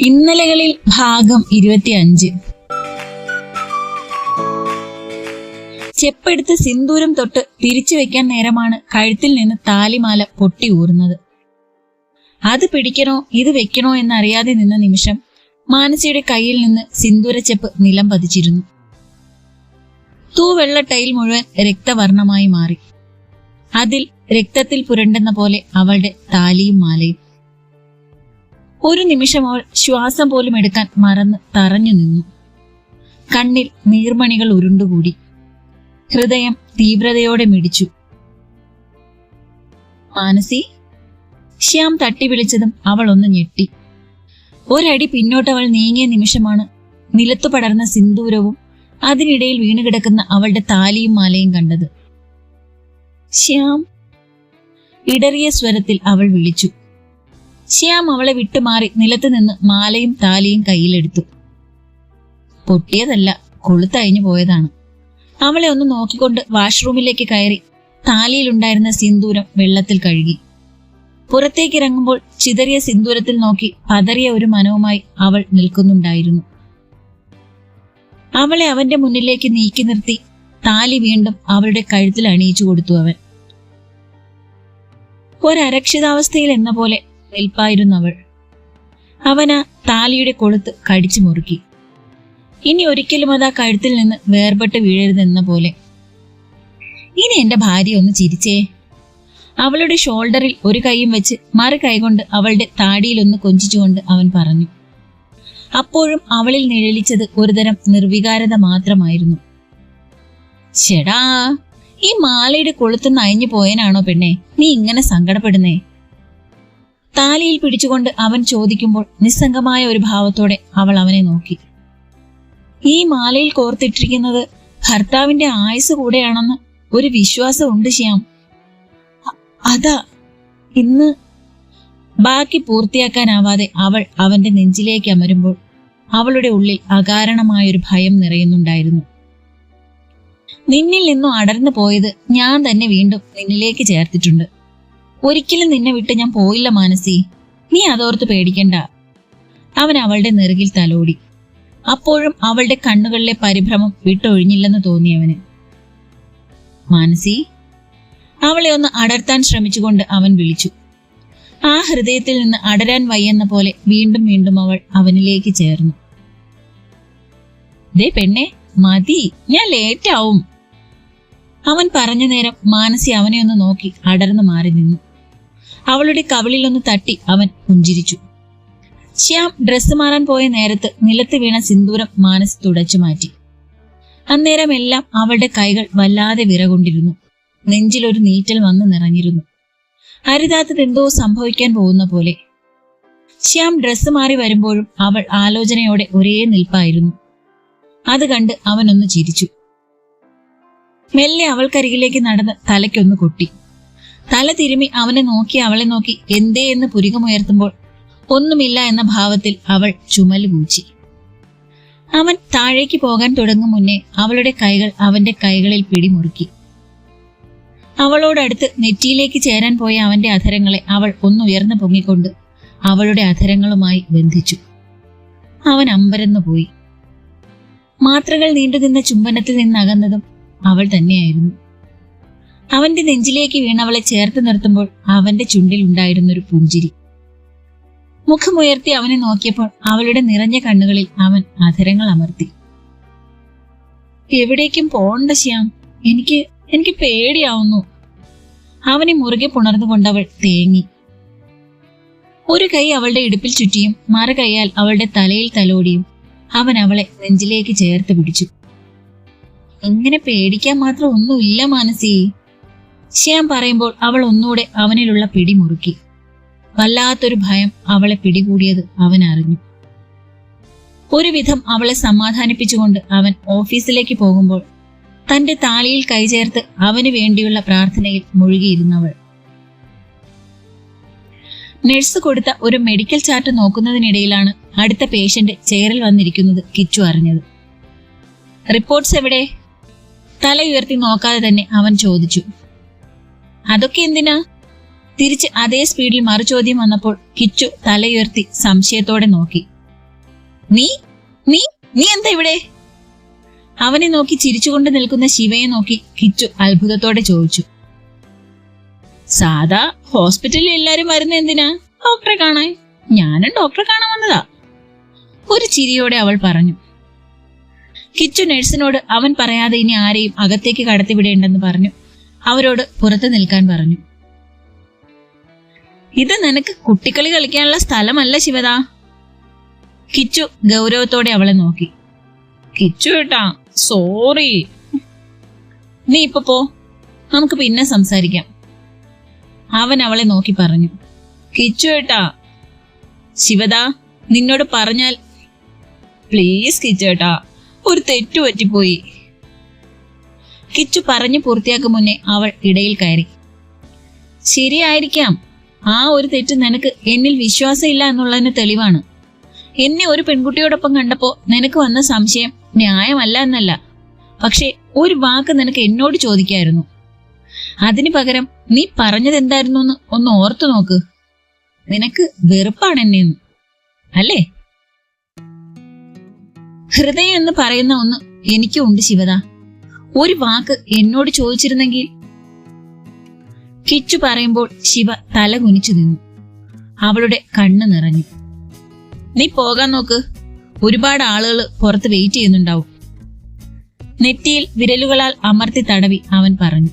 ഇന്നലകളിൽ ഭാഗം 25. ചെപ്പെടുത്ത് സിന്ദൂരം തൊട്ട് തിരിച്ചു വെക്കാൻ നേരമാണ് കഴുത്തിൽ നിന്ന് താലിമാല പൊട്ടി ഊറുന്നത്. അത് പിടിക്കണോ ഇത് വെക്കണോ എന്നറിയാതെ നിന്ന നിമിഷം മാനസിയുടെ കയ്യിൽ നിന്ന് സിന്ദൂരച്ചെപ്പ് നിലം പതിച്ചിരുന്നു. തൂവെള്ള ടൈൽ മുഴുവൻ രക്തവർണമായി മാറി. അതിൽ രക്തത്തിൽ പുരണ്ടെന്ന പോലെ അവളുടെ താലിയും മാലയും. ഒരു നിമിഷം അവൾ ശ്വാസം പോലും എടുക്കാൻ മറന്ന് തറഞ്ഞു നിന്നു. കണ്ണിൽ നീർമണികൾ ഉരുണ്ടുകൂടി. ഹൃദയം തീവ്രതയോടെ മിടിച്ചു. മാനസി, ശ്യാം തട്ടി വിളിച്ചതും അവൾ ഒന്ന് ഞെട്ടി. ഒരടി പിന്നോട്ടവൾ നീങ്ങിയ നിമിഷമാണ് നിലത്തു പടർന്ന സിന്ദൂരവും അതിനിടയിൽ വീണുകിടക്കുന്ന അവളുടെ താലിയും മാലയും കണ്ടത്. ശ്യാം, ഇടറിയ സ്വരത്തിൽ അവൾ വിളിച്ചു. ശ്യാം അവളെ വിട്ടുമാറി നിലത്ത് നിന്ന് മാലയും താലിയും കയ്യിലെടുത്തു. പൊട്ടിയതല്ല, കൊളുത്തഴിഞ്ഞു പോയതാണ്. അവളെ ഒന്ന് നോക്കിക്കൊണ്ട് വാഷ്റൂമിലേക്ക് കയറി താലിയിലുണ്ടായിരുന്ന സിന്ദൂരം വെള്ളത്തിൽ കഴുകി. പുറത്തേക്കിറങ്ങുമ്പോൾ ചിതറിയ സിന്ദൂരത്തിൽ നോക്കി പതറിയ ഒരു മനവുമായി അവൾ നിൽക്കുന്നുണ്ടായിരുന്നു. അവളെ അവന്റെ മുന്നിലേക്ക് നീക്കി നിർത്തി താലി വീണ്ടും അവളുടെ കഴുത്തിൽ അണിയിച്ചു കൊടുത്തു. അവൻ ഒരരക്ഷിതാവസ്ഥയിൽ എന്ന പോലെ നിൽപ്പായിരുന്നവൾ. അവനാ താലിയുടെ കൊളുത്ത് കടിച്ചു മുറുക്കി. ഇനി ഒരിക്കലും അതാ കഴുത്തിൽ നിന്ന് വേർപെട്ട് വീഴരുതെന്ന പോലെ. ഇനി എന്റെ ഭാര്യ ഒന്ന് ചിരിച്ചേ. അവളുടെ ഷോൾഡറിൽ ഒരു കൈയും വെച്ച് മറു കൈകൊണ്ട് അവളുടെ താടിയിലൊന്ന് കൊഞ്ചിച്ചുകൊണ്ട് അവൻ പറഞ്ഞു. അപ്പോഴും അവളിൽ നിഴലിച്ചത് ഒരുതരം നിർവികാരത മാത്രമായിരുന്നു. ചേടാ, ഈ മാലയുടെ കൊളുത്തുനിന്ന് അയഞ്ഞു പോയനാണോ പെണ്ണെ നീ ഇങ്ങനെ സങ്കടപ്പെടുന്നേ? താലിയിൽ പിടിച്ചുകൊണ്ട് അവൻ ചോദിക്കുമ്പോൾ നിസ്സംഗമായ ഒരു ഭാവത്തോടെ അവൾ അവനെ നോക്കി. ഈ മാലയിൽ കോർത്തിട്ടിരിക്കുന്നത് ഭർത്താവിന്റെ ആയുസ് കൂടെയാണെന്ന് ഒരു വിശ്വാസം ഉണ്ട് ശ്യാം. അതാ ഇന്ന്. ബാക്കി പൂർത്തിയാക്കാനാവാതെ അവൾ അവന്റെ നെഞ്ചിലേക്ക് അമരുമ്പോൾ അവളുടെ ഉള്ളിൽ അകാരണമായൊരു ഭയം നിറയുന്നുണ്ടായിരുന്നു. നിന്നിൽ നിന്നും അടർന്നു പോയത് ഞാൻ തന്നെ വീണ്ടും നിന്നിലേക്ക് ചേർത്തിട്ടുണ്ട്. ഒരിക്കലും നിന്നെ വിട്ട് ഞാൻ പോയില്ല മാനസി, നീ അതോർത്ത് പേടിക്കണ്ട. അവൻ അവളുടെ നെറുകിൽ തലോടി. അപ്പോഴും അവളുടെ കണ്ണുകളിലെ പരിഭ്രമം വിട്ടൊഴിഞ്ഞില്ലെന്ന് തോന്നിയവന്. മാനസി, അവളെ ഒന്ന് അടർത്താൻ ശ്രമിച്ചുകൊണ്ട് അവൻ വിളിച്ചു. ആ ഹൃദയത്തിൽ നിന്ന് അടരാൻ വയ്യെന്ന പോലെ വീണ്ടും വീണ്ടും അവൾ അവനിലേക്ക് ചേർന്നു. ദേ പെണ്ണെ, മതി, ഞാൻ ലേറ്റാവും. അവൻ പറഞ്ഞ നേരം മാനസി അവനെ ഒന്ന് നോക്കി അടർന്നു മാറി നിന്നു. അവളുടെ കവിളിലൊന്ന് തട്ടി അവൻ പുഞ്ചിരിച്ചു. ശ്യാം ഡ്രസ്സ് മാറാൻ പോയ നേരത്ത് നിലത്ത് വീണ സിന്ദൂരം മാനസി തുടച്ചു മാറ്റി. അന്നേരം എല്ലാം അവളുടെ കൈകൾ വല്ലാതെ വിറകൊണ്ടിരുന്നു. നെഞ്ചിലൊരു നീറ്റൽ വന്നു നിറഞ്ഞിരുന്നു. അരുതാത്തതെന്തോ സംഭവിക്കാൻ പോകുന്ന പോലെ. ശ്യാം ഡ്രസ്സ് മാറി വരുമ്പോഴും അവൾ ആലോചനയോടെ ഒരേ നിൽപ്പായിരുന്നു. അത് കണ്ട് അവനൊന്ന് ചിരിച്ചു. മെല്ലെ അവൾക്കരികിലേക്ക് നടന്ന് തലയ്ക്കൊന്ന് കൊട്ടി. തല തിരുമി അവനെ നോക്കി അവളെ നോക്കി എന്തേ എന്ന് പുരികമുയർത്തുമ്പോൾ ഒന്നുമില്ല എന്ന ഭാവത്തിൽ അവൾ ചുമല് കൂച്ചി. അവൻ താഴേക്ക് പോകാൻ തുടങ്ങും മുന്നേ അവളുടെ കൈകൾ അവന്റെ കൈകളിൽ പിടിമുറുക്കി. അവളോടടുത്ത് നെറ്റിയിലേക്ക് ചേരാൻ പോയ അവന്റെ അധരങ്ങളെ അവൾ ഒന്നുയർന്നു പൊങ്ങിക്കൊണ്ട് അവളുടെ അധരങ്ങളുമായി ബന്ധിച്ചു. അവൻ അമ്പരന്നു പോയി. മാത്രകൾ നീണ്ടുനിന്ന ചുംബനത്തിൽ നിന്നകന്നതും അവൾ തന്നെയായിരുന്നു. അവന്റെ നെഞ്ചിലേക്ക് വീണവളെ ചേർത്ത് നിർത്തുമ്പോൾ അവന്റെ ചുണ്ടിൽ ഉണ്ടായിരുന്നൊരു പുഞ്ചിരി. മുഖമുയർത്തി അവനെ നോക്കിയപ്പോൾ അവളുടെ നിറഞ്ഞ കണ്ണുകളിൽ അവൻ അധരങ്ങൾ അമർത്തി. എവിടേക്കും പോണ്ട ശ്യാം, എനിക്ക് പേടിയാവുന്നു. അവനെ മുറുകെ പുണർന്നുകൊണ്ടവൾ തേങ്ങി. ഒരു കൈ അവളുടെ ഇടുപ്പിൽ ചുറ്റിയും മറു കൈയാൽ അവളുടെ തലയിൽ തലോടിയും അവൻ അവളെ നെഞ്ചിലേക്ക് ചേർത്ത് പിടിച്ചു. ഇങ്ങനെ പേടിക്കാൻ മാത്രം ഒന്നുമില്ല മാനസി. ശ്യാം പറയുമ്പോൾ അവൾ ഒന്നുകൂടെ അവനിലുള്ള പിടി മുറുക്കി. വല്ലാത്തൊരു ഭയം അവളെ പിടികൂടിയത് അവൻ അറിഞ്ഞു. ഒരുവിധം അവളെ സമാധാനിപ്പിച്ചുകൊണ്ട് അവൻ ഓഫീസിലേക്ക് പോകുമ്പോൾ തന്റെ താലിയിൽ കൈചേർത്ത് അവന് വേണ്ടിയുള്ള പ്രാർത്ഥനയിൽ മുഴുകിയിരുന്നവൾ. നഴ്സ് കൊടുത്ത ഒരു മെഡിക്കൽ ചാർട്ട് നോക്കുന്നതിനിടയിലാണ് അടുത്ത പേഷ്യന്റ് ചെയറിൽ വന്നിരിക്കുന്നത് കിച്ചു അറിഞ്ഞത്. റിപ്പോർട്ട്സ് എവിടെ? തല ഉയർത്തി നോക്കാതെ തന്നെ അവൻ ചോദിച്ചു. അതൊക്കെ എന്തിനാ? തിരിച്ച് അതേ സ്പീഡിൽ മറുചോദ്യം വന്നപ്പോൾ കിച്ചു തലയുയർത്തി സംശയത്തോടെ നോക്കി. നീ നീ നീ എന്താ ഇവിടെ? അവനെ നോക്കി ചിരിച്ചുകൊണ്ട് നിൽക്കുന്ന ശിവയെ നോക്കി കിച്ചു അത്ഭുതത്തോടെ ചോദിച്ചു. സാധാ ഹോസ്പിറ്റലിൽ എല്ലാരും വരുന്ന എന്തിനാ? ഡോക്ടറെ കാണാൻ. ഞാനും ഡോക്ടറെ കാണാൻ വന്നതാ. ഒരു ചിരിയോടെ അവൾ പറഞ്ഞു. കിച്ചു നഴ്സിനോട് അവൻ പറയാതെ ഇനി ആരെയും അകത്തേക്ക് കടത്തിവിടേണ്ടെന്ന് പറഞ്ഞു അവരോട് പുറത്തു നിൽക്കാൻ പറഞ്ഞു. ഇത് നിനക്ക് കുട്ടിക്കളി കളിക്കാനുള്ള സ്ഥലമല്ല ശിവദാ. കിച്ചു ഗൗരവത്തോടെ അവളെ നോക്കി. കിച്ചു ഏട്ടാ, സോറി. നീ ഇപ്പൊ പോ, നമുക്ക് പിന്നെ സംസാരിക്കാം. അവൻ അവളെ നോക്കി പറഞ്ഞു. കിച്ചു ഏട്ടാ. ശിവദാ, നിന്നോട് പറഞ്ഞാൽ. പ്ലീസ് കിച്ചേട്ടാ, ഒരു തെറ്റു പറ്റിപ്പോയി. കിച്ചു പറഞ്ഞു പൂർത്തിയാക്കും മുന്നേ അവൾ ഇടയിൽ കയറി. ശരിയായിരിക്കാം, ആ ഒരു തെറ്റ് നിനക്ക് എന്നിൽ വിശ്വാസമില്ല എന്നുള്ളതിന് തെളിവാണ്. എന്നെ ഒരു പെൺകുട്ടിയോടൊപ്പം കണ്ടപ്പോ നിനക്ക് വന്ന സംശയം ന്യായമല്ല എന്നല്ല, പക്ഷെ ഒരു വാക്ക് നിനക്ക് എന്നോട് ചോദിക്കായിരുന്നു. അതിനു പകരം നീ പറഞ്ഞത് എന്തായിരുന്നു എന്ന് ഒന്ന് ഓർത്തു നോക്ക്. നിനക്ക് വെറുപ്പാണ് എന്നെന്ന്, അല്ലേ? ഹൃദയം എന്ന് പറയുന്ന ഒന്ന് എനിക്കും ഉണ്ട് ശിവദാ. ഒരു വാക്ക് എന്നോട് ചോദിച്ചിരുന്നെങ്കിൽ. കിച്ചു പറയുമ്പോൾ ശിവ തല കുനിച്ചു നിന്നു. അവളുടെ കണ്ണ് നിറഞ്ഞു. നീ പോകാൻ നോക്ക്, ഒരുപാട് ആളുകൾ പുറത്ത് വെയിറ്റ് ചെയ്യുന്നുണ്ടാവും. നെറ്റിയിൽ വിരലുകളാൽ അമർത്തി തടവി അവൻ പറഞ്ഞു.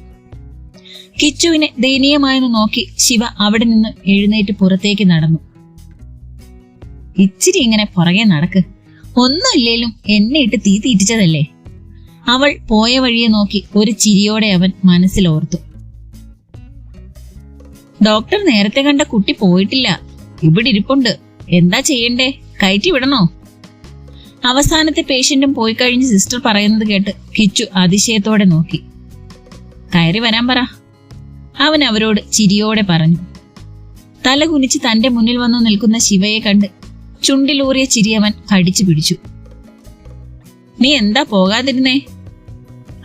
കിച്ചുവിനെ ദയനീയമായെന്ന് നോക്കി ശിവ അവിടെ നിന്ന് എഴുന്നേറ്റ് പുറത്തേക്ക് നടന്നു. ഇച്ചിരി ഇങ്ങനെ പുറകെ നടക്ക്, ഒന്നുമില്ലേലും എന്നെ ഇട്ട് തീ തീറ്റിച്ചതല്ലേ. അവൾ പോയ വഴിയെ നോക്കി ഒരു ചിരിയോടെ അവൻ മനസ്സിലോർത്തു. ഡോക്ടർ നേരത്തെ കണ്ട കുട്ടി പോയിട്ടില്ല, ഇവിടെ ഇരിപ്പുണ്ട്. എന്താ ചെയ്യണ്ടേ? കയറ്റി വിടണോ? അവസാനത്തെ പേഷ്യന്റും പോയി കഴിഞ്ഞ് സിസ്റ്റർ പറയുന്നത് കേട്ട് കിച്ചു അതിശയത്തോടെ നോക്കി. കയറി വരാൻ പറ, അവൻ അവരോട് ചിരിയോടെ പറഞ്ഞു. തല കുനിച്ച് തന്റെ മുന്നിൽ വന്നു നിൽക്കുന്ന ശിവയെ കണ്ട് ചുണ്ടിലൂറിയ ചിരി അവൻ കടിച്ചു പിടിച്ചു. നീ എന്താ പോകാതിരുന്നേ?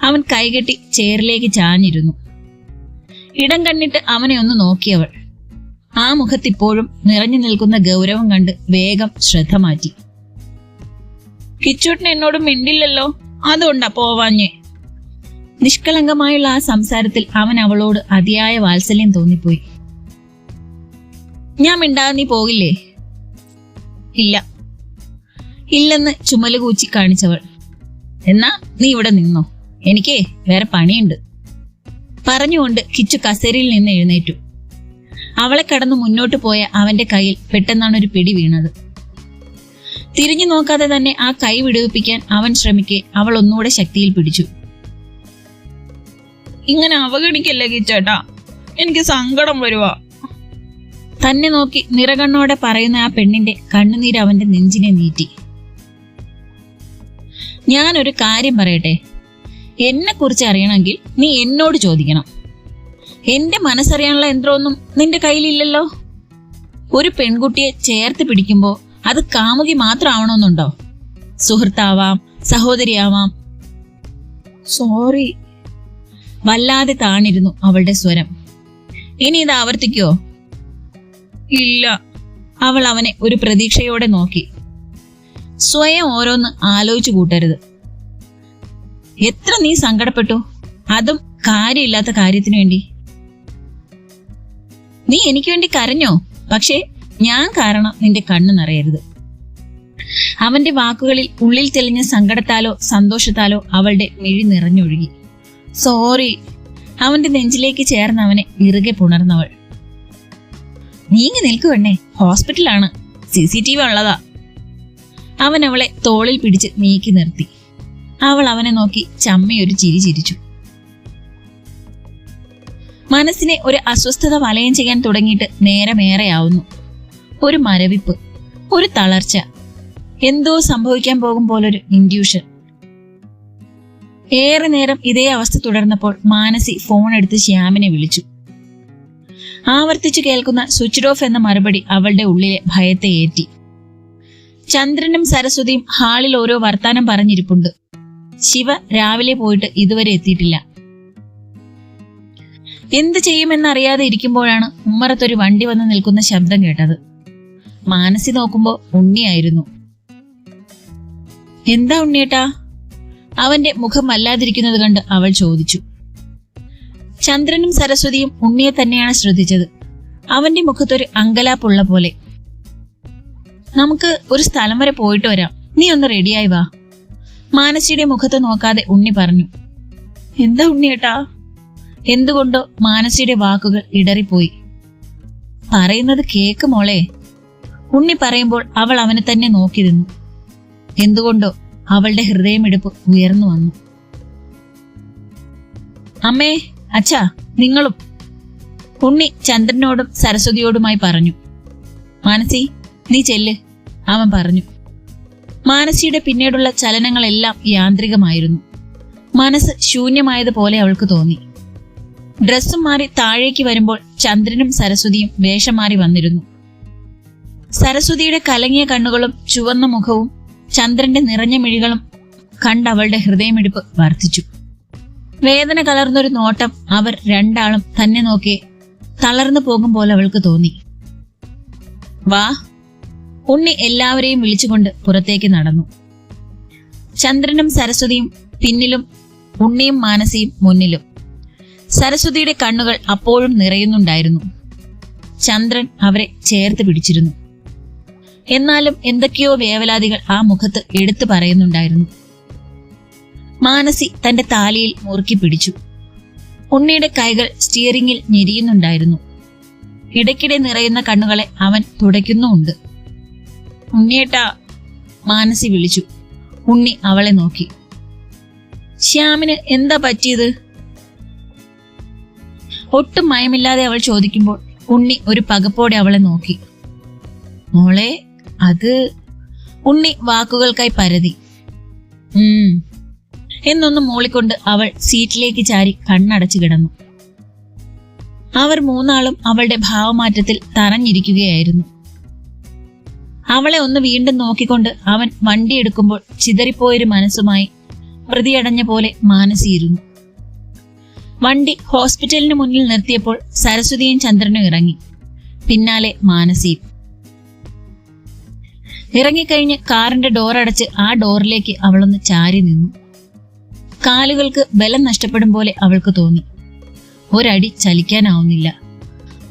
അവൻ കൈകെട്ടി ചെയറിലേക്ക് ചാഞ്ഞിരുന്നു. ഇടം കണ്ണിട്ട് അവനെ ഒന്ന് നോക്കിയവൾ. ആ മുഖത്തിപ്പോഴും നിറഞ്ഞു നിൽക്കുന്ന ഗൗരവം കണ്ട് വേഗം ശ്രദ്ധ മാറ്റി. കിച്ചൂട്ടിന് എന്നോട് മിണ്ടില്ലല്ലോ, അതുകൊണ്ടാ പോവാഞ്ഞേ. നിഷ്കളങ്കമായുള്ള ആ സംസാരത്തിൽ അവൻ അവളോട് അതിയായ വാത്സല്യം തോന്നിപ്പോയി. ഞാൻ മിണ്ടാതെ നീ പോകില്ലേ? ഇല്ല. ഇല്ലെന്ന് ചുമലുകൂച്ചി കാണിച്ചവൾ. എന്നാ നീ ഇവിടെ നിന്നോ, എനിക്കേ വേറെ പണിയുണ്ട്. പറഞ്ഞുകൊണ്ട് കിച്ചു കസേരയിൽ നിന്ന് എഴുന്നേറ്റു. അവളെ കടന്നു മുന്നോട്ട് പോയ അവന്റെ കയ്യിൽ പെട്ടെന്നാണ് ഒരു പിടി വീണത്. തിരിഞ്ഞു നോക്കാതെ തന്നെ ആ കൈ വിടുവിപ്പിക്കാൻ അവൻ ശ്രമിക്കെ അവൾ ഒന്നുകൂടെ ശക്തിയിൽ പിടിച്ചു. ഇങ്ങനെ അവഗണിക്കല്ലേ കിച്ചേട്ടാ, എനിക്ക് സങ്കടം വരുവാ. തന്നെ നോക്കി നിറകണ്ണോടെ പറയുന്ന ആ പെണ്ണിന്റെ കണ്ണുനീര് അവന്റെ നെഞ്ചിനെ നീറ്റി. ഞാനൊരു കാര്യം പറയട്ടെ, എന്നെ കുറിച്ച് അറിയണമെങ്കിൽ നീ എന്നോട് ചോദിക്കണം. എന്റെ മനസ്സറിയാനുള്ള യന്ത്രമൊന്നും നിന്റെ കയ്യിലില്ലല്ലോ. ഒരു പെൺകുട്ടിയെ ചേർത്ത് പിടിക്കുമ്പോ അത് കാമുകി മാത്രമാവണമെന്നുണ്ടോ? സുഹൃത്താവാം, സഹോദരിയാവാം. സോറി. വല്ലാതെ താണിരുന്നു അവളുടെ സ്വരം. ഇനി ഇത് ആവർത്തിക്കോ? ഇല്ല. അവൾ അവനെ ഒരു പ്രതീക്ഷയോടെ നോക്കി. സ്വയം ഓരോന്ന് ആലോചിച്ചു കൂട്ടരുത്. എത്ര നീ സങ്കടപ്പെട്ടു, അതും കാര്യമില്ലാത്ത കാര്യത്തിനു വേണ്ടി. നീ എനിക്ക് വേണ്ടി കരഞ്ഞോ? പക്ഷേ ഞാൻ കാരണം നിന്റെ കണ്ണ് നിറയരുത്. അവന്റെ വാക്കുകളിൽ ഉള്ളിൽ തെളിഞ്ഞ സങ്കടത്താലോ സന്തോഷത്താലോ അവളുടെ മിഴി നിറഞ്ഞൊഴുകി. സോറി. അവന്റെ നെഞ്ചിലേക്ക് ചേർന്ന് അവനെ ഇറുകെ പുണർന്നവൾ. നീങ്ങി നിൽക്കുവണ്ണേ, ഹോസ്പിറ്റലാണ്, CCTV ഉള്ളതാ. അവൻ അവളെ തോളിൽ പിടിച്ച് നീക്കി നിർത്തി. അവൾ അവനെ നോക്കി ചമ്മയൊരു ചിരി ചിരിച്ചു. മനസ്സിനെ ഒരു അസ്വസ്ഥത വലയം ചെയ്യാൻ തുടങ്ങിയിട്ട് നേരമേറെയാവുന്നു. ഒരു മരവിപ്പ്, ഒരു തളർച്ച, എന്തോ സംഭവിക്കാൻ പോകും പോലൊരു ഇൻഡ്യൂഷൻ. ഏറെ നേരം ഇതേ അവസ്ഥ തുടർന്നപ്പോൾ മാനസി ഫോൺ എടുത്ത് ശ്യാമിനെ വിളിച്ചു. ആവർത്തിച്ചു കേൾക്കുന്ന സ്വിച്ച്ഡ് ഓഫ് എന്ന മറുപടി അവളുടെ ഉള്ളിലെ ഭയത്തെ ഏറ്റി. ചന്ദ്രനും സരസ്വതിയും ഹാളിൽ ഓരോ വർത്താനം പറഞ്ഞിരിപ്പുണ്ട്. ശിവ രാവിലെ പോയിട്ട് ഇതുവരെ എത്തിയിട്ടില്ല. എന്ത് ചെയ്യുമെന്നറിയാതെ ഇരിക്കുമ്പോഴാണ് ഉമ്മറത്തൊരു വണ്ടി വന്ന് നിൽക്കുന്ന ശബ്ദം കേട്ടത്. മാനസി നോക്കുമ്പോ ഉണ്ണിയായിരുന്നു. എന്താ ഉണ്ണിയേട്ടാ? അവന്റെ മുഖം വല്ലാതിരിക്കുന്നത് കണ്ട് അവൾ ചോദിച്ചു. ചന്ദ്രനും സരസ്വതിയും ഉണ്ണിയെ തന്നെയാണ് ശ്രദ്ധിച്ചത്. അവന്റെ മുഖത്തൊരു അങ്കലാപ്പുള്ള പോലെ. നമുക്ക് ഒരു സ്ഥലം വരെ പോയിട്ട് വരാം, നീ ഒന്ന് റെഡിയായി വാ. മാനസിയുടെ മുഖത്ത് നോക്കാതെ ഉണ്ണി പറഞ്ഞു. എന്താ ഉണ്ണിയേട്ടാ? എന്തുകൊണ്ടോ മാനസിയുടെ വാക്കുകൾ ഇടറിപ്പോയി. പറയുന്നത് കേക്ക് മോളെ. ഉണ്ണി പറയുമ്പോൾ അവൾ അവനെ തന്നെ നോക്കി നിന്നു. എന്തുകൊണ്ടോ അവളുടെ ഹൃദയമിടിപ്പ് ഉയർന്നു വന്നു. അമ്മേ, അച്ഛാ, നിങ്ങളും. ഉണ്ണി ചന്ദ്രനോടും സരസ്വതിയോടുമായി പറഞ്ഞു. മാനസി, നീ ചെല്ല്, അവൻ പറഞ്ഞു. മാനസിയുടെ പിന്നീടുള്ള ചലനങ്ങളെല്ലാം യാന്ത്രികമായിരുന്നു. മനസ്സ് ശൂന്യമായതുപോലെ അവൾക്ക് തോന്നി. ഡ്രസ്സും മാറി താഴേക്ക് വരുമ്പോൾ ചന്ദ്രനും സരസ്വതിയും വേഷം മാറി വന്നിരുന്നു. സരസ്വതിയുടെ കലങ്ങിയ കണ്ണുകളും ചുവന്ന മുഖവും ചന്ദ്രന്റെ നിറഞ്ഞ മിഴികളും കണ്ടവളുടെ ഹൃദയമിടിപ്പ് വർദ്ധിച്ചു. വേദന കലർന്നൊരു നോട്ടം അവർ രണ്ടാളും തന്നെ നോക്കി തളർന്നു പോകും പോലെ അവൾക്ക് തോന്നി. വാ. ഉണ്ണി എല്ലാവരെയും വിളിച്ചുകൊണ്ട് പുറത്തേക്ക് നടന്നു. ചന്ദ്രനും സരസ്വതിയും പിന്നിലും, ഉണ്ണിയും മാനസിയും മുന്നിലും. സരസ്വതിയുടെ കണ്ണുകൾ അപ്പോഴും നിറയുന്നുണ്ടായിരുന്നു. ചന്ദ്രൻ അവരെ ചേർത്ത് പിടിച്ചിരുന്നു. എന്നാലും എന്തൊക്കെയോ വേവലാതികൾ ആ മുഖത്ത് എടുത്തു പറയുന്നുണ്ടായിരുന്നു. മാനസി തന്റെ താലിയിൽ മുറുക്കി പിടിച്ചു. ഉണ്ണിയുടെ കൈകൾ സ്റ്റിയറിംഗിൽ ഞെരിയുന്നുണ്ടായിരുന്നു. ഇടയ്ക്കിടെ നിറയുന്ന കണ്ണുകളെ അവൻ തുടയ്ക്കുന്നുമുണ്ട്. ഉണ്ണിയേട്ടാ, മാനസി വിളിച്ചു. ഉണ്ണി അവളെ നോക്കി. ശ്യാമിന് എന്താ പറ്റിയത്? ഒട്ടും മയമില്ലാതെ അവൾ ചോദിക്കുമ്പോൾ ഉണ്ണി ഒരു പകപ്പോടെ അവളെ നോക്കി. മോളെ, അത്... ഉണ്ണി വാക്കുകൾക്കായി പരതി. എന്നൊന്ന് മൂളിക്കൊണ്ട് അവൾ സീറ്റിലേക്ക് ചാരി കണ്ണടച്ചു കിടന്നു. അവർ മൂന്നാളും അവളുടെ ഭാവമാറ്റത്തിൽ തറഞ്ഞിരിക്കുകയായിരുന്നു. അവളെ ഒന്ന് വീണ്ടും നോക്കിക്കൊണ്ട് അവൻ വണ്ടിയെടുക്കുമ്പോൾ ചിതറിപ്പോയൊരു മനസ്സുമായി പ്രതിയടഞ്ഞ പോലെ മാനസിയിരുന്നു. വണ്ടി ഹോസ്പിറ്റലിന് മുന്നിൽ നിർത്തിയപ്പോൾ സരസ്വതിയും ചന്ദ്രനും ഇറങ്ങി. പിന്നാലെ മാനസിയും. ഇറങ്ങിക്കഴിഞ്ഞ് കാറിന്റെ ഡോർ അടച്ച് ആ ഡോറിലേക്ക് അവളൊന്ന് ചാരി നിന്നു. കാലുകൾക്ക് ബലം നഷ്ടപ്പെടും പോലെ അവൾക്ക് തോന്നി. ഒരടി ചലിക്കാനാവുന്നില്ല.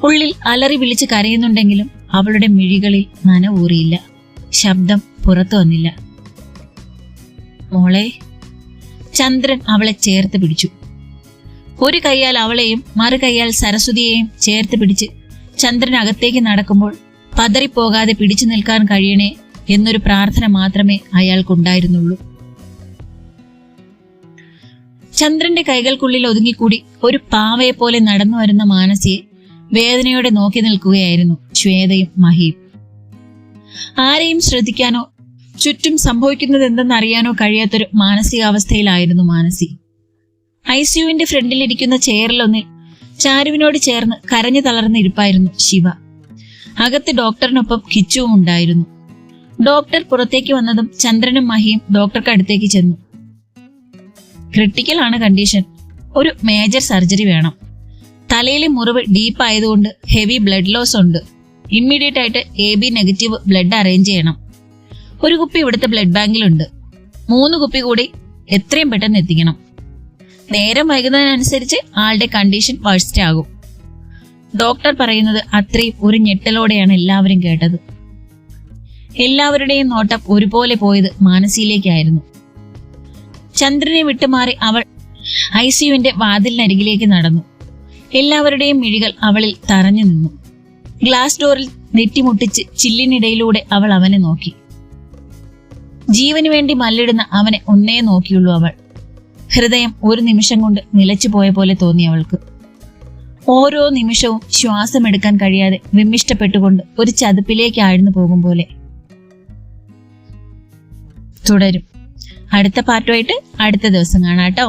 ഉള്ളിൽ അലറി വിളിച്ച് കരയുന്നുണ്ടെങ്കിലും അവളുടെ മിഴികളിൽ നനവൂറിയില്ല. ശബ്ദം പുറത്തു വന്നില്ല. മോളെ. ചന്ദ്രൻ അവളെ ചേർത്ത് പിടിച്ചു. ഒരു കൈയാൽ അവളെയും മറു കൈയാൽ സരസ്വതിയെയും ചേർത്ത് പിടിച്ച് ചന്ദ്രൻ അകത്തേക്ക് നടക്കുമ്പോൾ പതറിപ്പോകാതെ പിടിച്ചു നിൽക്കാൻ കഴിയണേ എന്നൊരു പ്രാർത്ഥന മാത്രമേ അയാൾക്കുണ്ടായിരുന്നുള്ളൂ. ചന്ദ്രന്റെ കൈകൾക്കുള്ളിൽ ഒതുങ്ങിക്കൂടി ഒരു പാവയെ പോലെ നടന്നു വരുന്ന മാനസിയെ വേദനയോടെ നോക്കി നിൽക്കുകയായിരുന്നു ശ്വേതയും മഹിയും. ആരെയും ശ്രദ്ധിക്കാനോ ചുറ്റും സംഭവിക്കുന്നത് എന്തെന്നറിയാനോ കഴിയാത്തൊരു മാനസികാവസ്ഥയിലായിരുന്നു മാനസി. ICUവിന്റെ ഫ്രണ്ടിലിരിക്കുന്ന ചെയറിലൊന്നിൽ ചാരുവിനോട് ചേർന്ന് കരഞ്ഞു തളർന്ന ഇരിപ്പായിരുന്നു ശിവ. അകത്ത് ഡോക്ടറിനൊപ്പം കിച്ചുവും ഉണ്ടായിരുന്നു. ഡോക്ടർ പുറത്തേക്ക് വന്നതും ചന്ദ്രനും മഹിയും ഡോക്ടർക്ക് അടുത്തേക്ക് ചെന്നു. ക്രിട്ടിക്കൽ ആണ് കണ്ടീഷൻ. ഒരു മേജർ സർജറി വേണം. തലയിലെ മുറിവ് ഡീപ്പ് ആയതുകൊണ്ട് ഹെവി ബ്ലഡ് ലോസ് ഉണ്ട്. ഇമ്മീഡിയറ്റ് ആയിട്ട് AB നെഗറ്റീവ് ബ്ലഡ് അറേഞ്ച് ചെയ്യണം. ഒരു കുപ്പി ഇവിടുത്തെ ബ്ലഡ് ബാങ്കിലുണ്ട്. 3 കുപ്പി കൂടി എത്രയും പെട്ടെന്ന് എത്തിക്കണം. നേരം വൈകുന്നതിനനുസരിച്ച് ആളുടെ കണ്ടീഷൻ വർസ്റ്റ് ആകും. ഡോക്ടർ പറയുന്നത് അത്രയും ഒരു ഞെട്ടലോടെയാണ് എല്ലാവരും കേട്ടത്. എല്ലാവരുടെയും നോട്ടം ഒരുപോലെ പോയത് മാനസിയിലേക്കായിരുന്നു. ചന്ദ്രനെ വിട്ടുമാറി അവൾ ICUവിന്റെ വാതിലിനരികിലേക്ക് നടന്നു. എല്ലാവരുടെയും മിഴികൾ അവളിൽ തറഞ്ഞു നിന്നു. ഗ്ലാസ് ഡോറിൽ നെറ്റിമുട്ടിച്ച് ചില്ലിനിടയിലൂടെ അവൾ അവനെ നോക്കി. ജീവന് വേണ്ടി മല്ലിടുന്ന അവനെ ഒന്നേ നോക്കിയുള്ളൂ അവൾ. ഹൃദയം ഒരു നിമിഷം കൊണ്ട് നിലച്ചു പോയ പോലെ തോന്നി അവൾക്ക്. ഓരോ നിമിഷവും ശ്വാസമെടുക്കാൻ കഴിയാതെ വിമ്മിഷ്ടപ്പെട്ടുകൊണ്ട് ഒരു ചതുപ്പിലേക്ക് ആഴ്ന്നു പോകും പോലെ. തുടരും. അടുത്ത പാർട്ടുമായിട്ട് അടുത്ത ദിവസം കാണാട്ടോ.